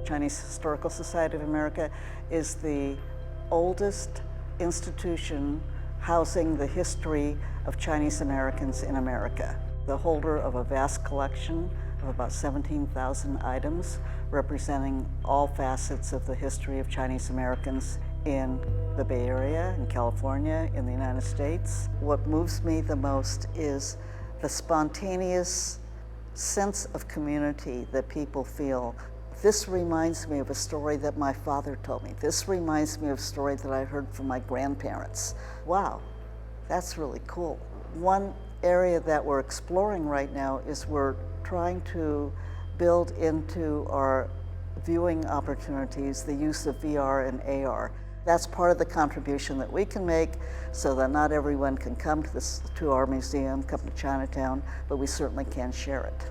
Chinese Historical Society of America is the oldest institution housing the history of Chinese Americans in America. The holder of a vast collection of about 17,000 items representing all facets of the history of Chinese Americans in the Bay Area, in California, in the United States. What moves me the most is the spontaneous sense of community that people feel. This reminds me of a story that my father told me. This reminds me of a story that I heard from my grandparents. Wow, that's really cool. One area that we're exploring right now is we're trying to build into our viewing opportunities the use of VR and AR. That's part of the contribution that we can make so that not everyone can come to our museum, come to Chinatown, but we certainly can share it.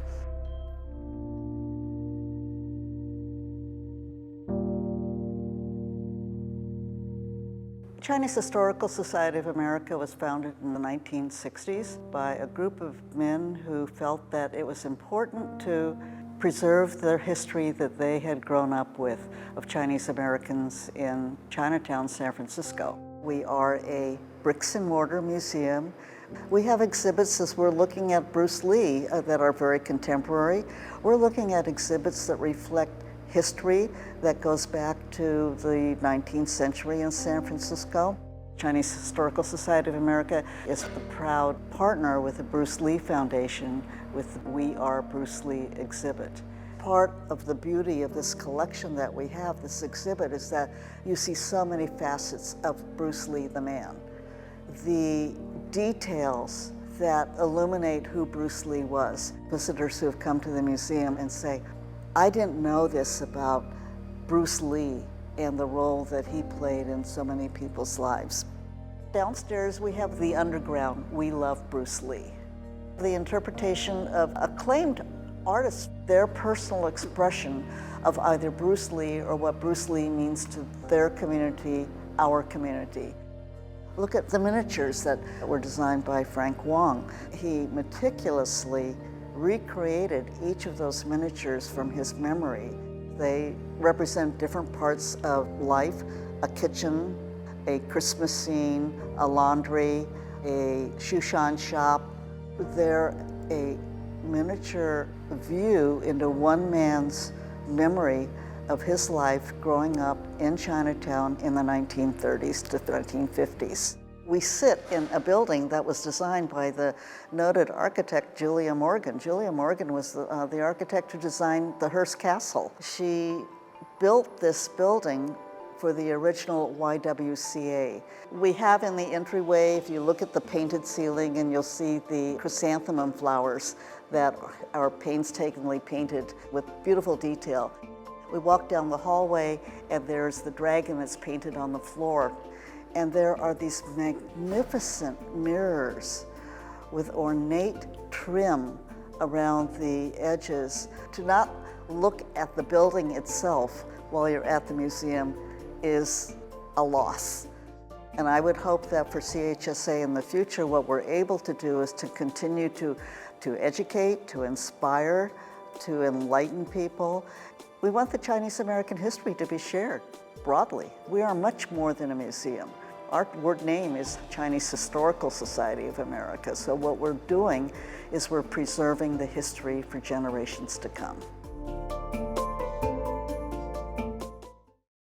Chinese Historical Society of America was founded in the 1960s by a group of men who felt that it was important to preserve their history that they had grown up with of Chinese Americans in Chinatown, San Francisco. We are a bricks and mortar museum. We have exhibits as we're looking at Bruce Lee that are very contemporary. We're looking at exhibits that reflect history that goes back to the 19th century in San Francisco. Chinese Historical Society of America is the proud partner with the Bruce Lee Foundation with the We Are Bruce Lee exhibit. Part of the beauty of this collection that we have, this exhibit, is that you see so many facets of Bruce Lee the man. The details that illuminate who Bruce Lee was. Visitors who have come to the museum and say, I didn't know this about Bruce Lee and the role that he played in so many people's lives. Downstairs we have the underground, We Love Bruce Lee. The interpretation of acclaimed artists, their personal expression of either Bruce Lee or what Bruce Lee means to their community, our community. Look at the miniatures that were designed by Frank Wong. He meticulously recreated each of those miniatures from his memory. They represent different parts of life: a kitchen, a Christmas scene, a laundry, a shoe shine shop. They're a miniature view into one man's memory of his life growing up in Chinatown in the 1930s to 1950s. We sit in a building that was designed by the noted architect Julia Morgan. Julia Morgan was the architect who designed the Hearst Castle. She built this building for the original YWCA. We have in the entryway, if you look at the painted ceiling, and you'll see the chrysanthemum flowers that are painstakingly painted with beautiful detail. We walk down the hallway and there's the dragon that's painted on the floor. And there are these magnificent mirrors with ornate trim around the edges. To not look at the building itself while you're at the museum is a loss. And I would hope that for CHSA in the future, what we're able to do is to continue to educate, to inspire, to enlighten people. We want the Chinese American history to be shared broadly. We are much more than a museum. Our word name is Chinese Historical Society of America. So what we're doing is we're preserving the history for generations to come.